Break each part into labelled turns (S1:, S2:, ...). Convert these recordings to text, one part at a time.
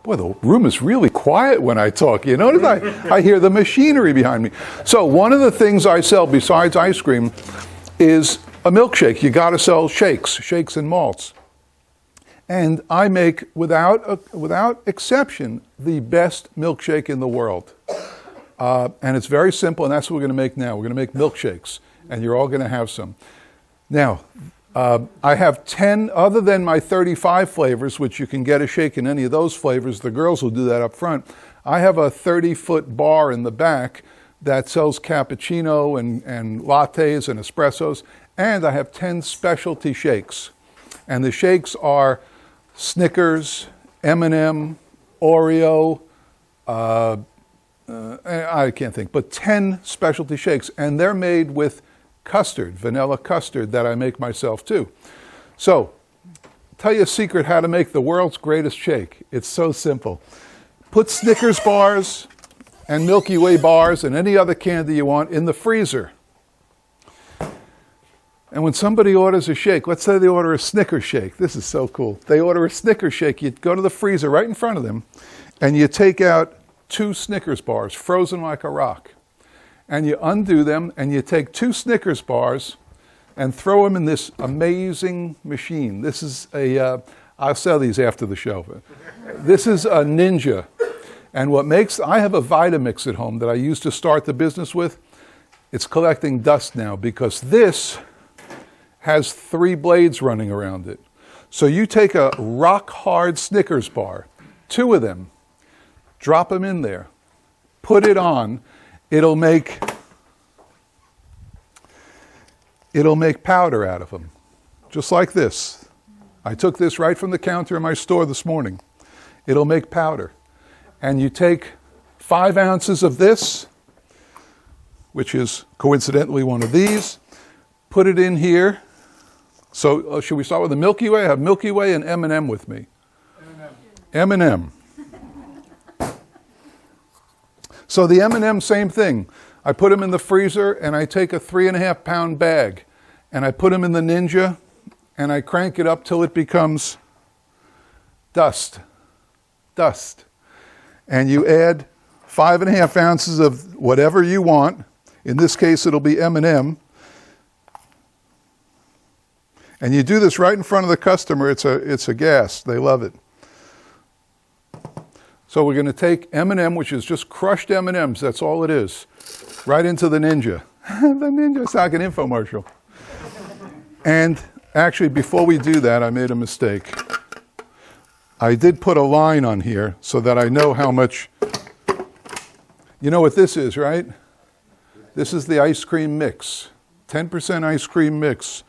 S1: Boy, the room is really quiet when I talk. You notice I hear the machinery behind me. So one of the things I sell besides ice cream is a milkshake. You got to sell shakes and malts. And I make, without exception, the best milkshake in the world. And it's very simple, and that's what we're going to make now. We're going to make milkshakes, and you're all going to have some. Now, I have 10, other than my 35 flavors, which you can get a shake in any of those flavors. The girls will do that up front. I have a 30-foot bar in the back that sells cappuccino and lattes and espressos, and I have 10 specialty shakes. And the shakes are Snickers, M&M, Oreo, I can't think, but 10 specialty shakes, and they're made with custard, vanilla custard that I make myself too. So, tell you a secret how to make the world's greatest shake. It's so simple. Put Snickers bars and Milky Way bars and any other candy you want in the freezer. And when somebody orders a shake, let's say they order a Snickers shake. This is so cool. They order a Snickers shake, you go to the freezer right in front of them, and you take out 2 Snickers bars, frozen like a rock. And you undo them, and you take 2 Snickers bars and throw them in this amazing machine. This is I'll sell these after the show. But this is a Ninja. And I have a Vitamix at home that I used to start the business with. It's collecting dust now because this has 3 blades running around it. So you take a rock-hard Snickers bar, 2 of them, drop them in there, put it on, it'll make powder out of them, just like this. I took this right from the counter in my store this morning. It'll make powder. And you take 5 ounces of this, which is coincidentally one of these, put it in here. So should we start with the Milky Way? I have Milky Way and M&M with me. M&M. So the M&M, same thing. I put them in the freezer, and I take a 3.5-pound bag, and I put them in the Ninja, and I crank it up till it becomes dust. And you add 5.5 ounces of whatever you want. In this case, it'll be M&M. And you do this right in front of the customer. It's a gas. They love it. So we're going to take M&M, which is just crushed M&Ms. That's all it is. Right into the Ninja. The Ninja, it's like an infomercial. And actually, before we do that, I made a mistake. I did put a line on here so that I know how much. You know what this is, right? This is the ice cream mix. 10% ice cream mix.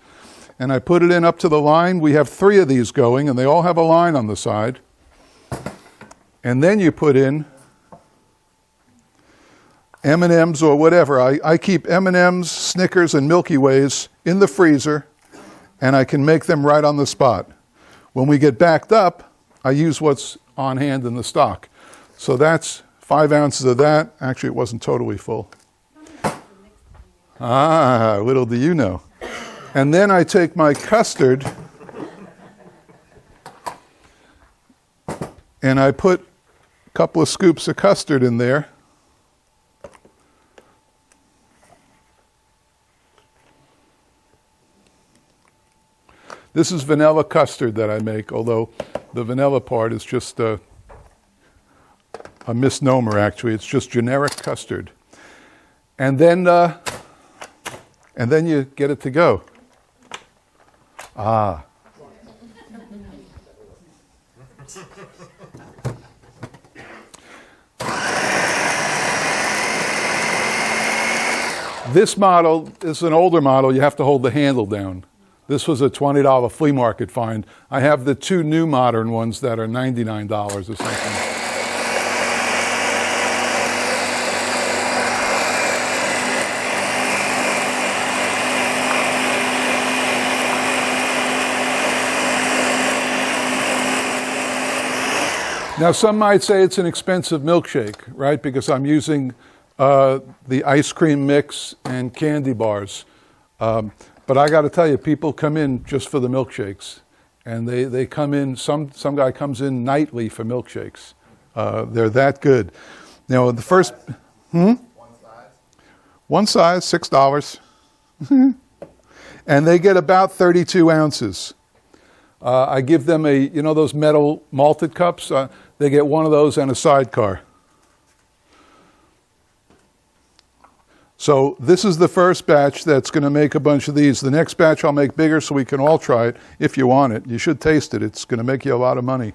S1: And I put it in up to the line. We have 3 of these going, and they all have a line on the side. And then you put in M&Ms or whatever. I keep M&Ms, Snickers, and Milky Ways in the freezer, and I can make them right on the spot. When we get backed up, I use what's on hand in the stock. So that's 5 ounces of that. Actually, it wasn't totally full. Little do you know. And then I take my custard, and I put a couple of scoops of custard in there. This is vanilla custard that I make, although the vanilla part is just a misnomer, actually. It's just generic custard. And then you get it to go. This model is an older model. You have to hold the handle down. This was a $20 flea market find. I have the 2 new modern ones that are $99 or something. Now, some might say it's an expensive milkshake, right? Because I'm using the ice cream mix and candy bars. But I got to tell you, people come in just for the milkshakes. And they come in, some guy comes in nightly for milkshakes. They're that good. Now, the first... One size, $6. And they get about 32 ounces. I give them those metal malted cups? They get one of those and a sidecar. So this is the first batch that's going to make a bunch of these. The next batch I'll make bigger so we can all try it if you want it. You should taste it. It's going to make you a lot of money.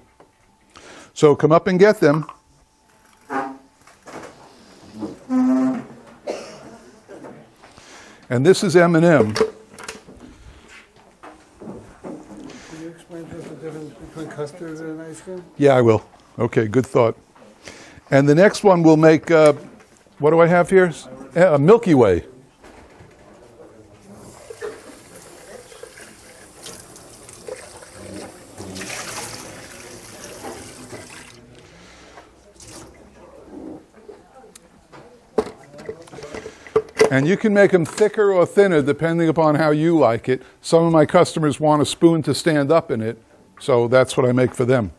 S1: So come up and get them. And this is M&M.
S2: Can you explain to us the difference between custard and ice cream?
S1: Yeah, I will. Okay, good thought. And the next one we'll make, what do I have here? A Milky Way. And you can make them thicker or thinner depending upon how you like it. Some of my customers want a spoon to stand up in it, so that's what I make for them.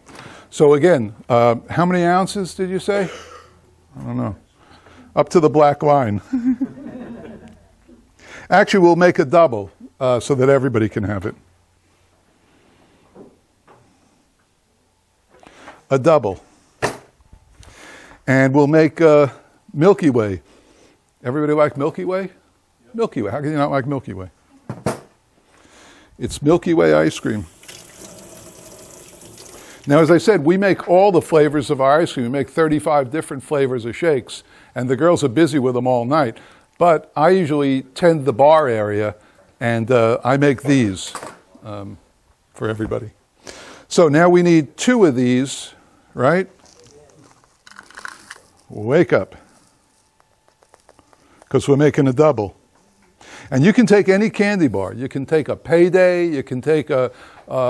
S1: So again, how many ounces did you say? I don't know. Up to the black line. Actually, we'll make a double so that everybody can have it. A double. And we'll make Milky Way. Everybody like Milky Way? Yep. Milky Way. How can you not like Milky Way? It's Milky Way ice cream. Now, as I said, we make all the flavors of our ice cream. We make 35 different flavors of shakes, and the girls are busy with them all night. But I usually tend the bar area, and I make these for everybody. So now we need 2 of these, right? Wake up. Because we're making a double. And you can take any candy bar. You can take a Payday, you can take a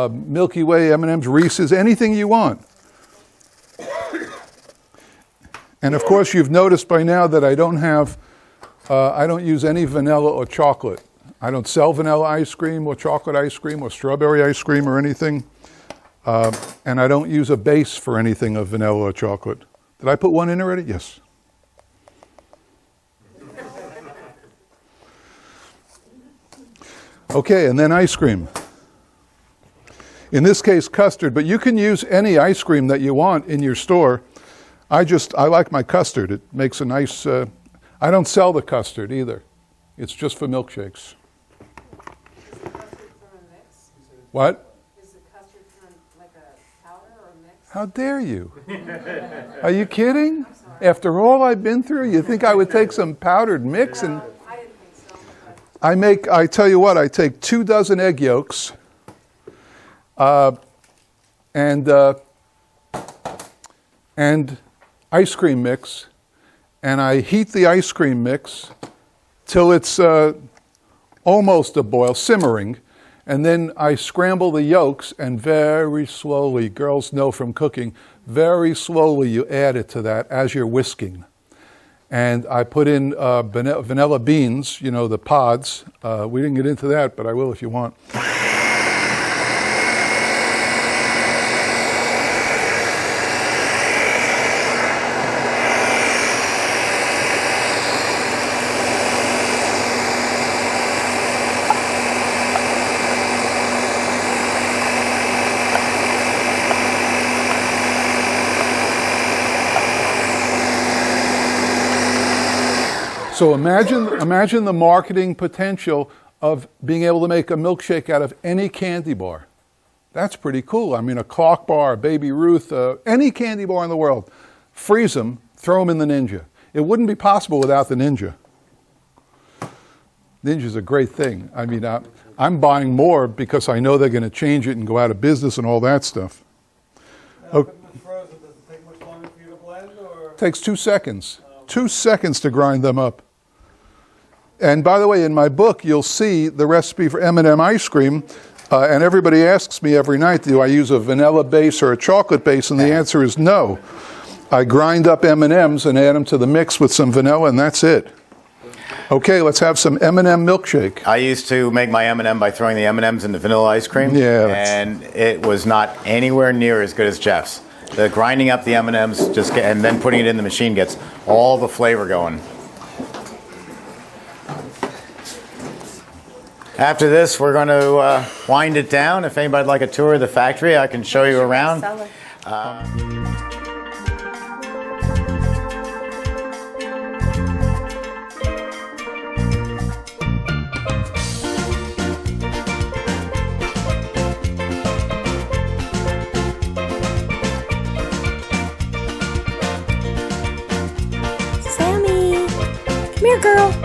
S1: Milky Way, M&M's, Reese's, anything you want. And of course, you've noticed by now that I don't use any vanilla or chocolate. I don't sell vanilla ice cream or chocolate ice cream or strawberry ice cream or anything. And I don't use a base for anything of vanilla or chocolate. Did I put one in already? Yes. Okay, and then ice cream. In this case, custard, but you can use any ice cream that you want in your store. I like my custard. It makes a nice, I don't sell the custard either. It's just for milkshakes.
S3: Is the custard from a mix?
S1: What?
S3: Is the custard from like a powder or a mix?
S1: How dare you? Are you kidding? After all I've been through, you think I would take some powdered mix and...
S3: I didn't think so.
S1: I tell you what, I take 2 dozen egg yolks and ice cream mix, and I heat the ice cream mix till it's almost a boil, simmering, and then I scramble the yolks and very slowly, girls know from cooking, very slowly you add it to that as you're whisking. And I put in vanilla beans, you know, the pods. We didn't get into that, but I will if you want. So imagine the marketing potential of being able to make a milkshake out of any candy bar. That's pretty cool. I mean, a Clark bar, a Baby Ruth, any candy bar in the world. Freeze them, throw them in the Ninja. It wouldn't be possible without the Ninja. Ninja's a great thing. I mean, I'm buying more because I know they're going to change it and go out of business and all that stuff.
S2: Now, if it's frozen, does it take much longer for you to blend? Or?
S1: It takes 2 seconds. 2 seconds to grind them up. And by the way, in my book, you'll see the recipe for M&M ice cream. And everybody asks me every night, do I use a vanilla base or a chocolate base? And the answer is no. I grind up M&Ms and add them to the mix with some vanilla, and that's it. Okay, let's have some M&M milkshake.
S4: I used to make my M&M by throwing the M&Ms into vanilla ice cream.
S1: Yeah,
S4: and it was not anywhere near as good as Jeff's. The grinding up the M&Ms and then putting it in the machine gets all the flavor going. After this, we're going to wind it down. If anybody'd like a tour of the factory, I can show you around.
S5: Sammy, come here, girl.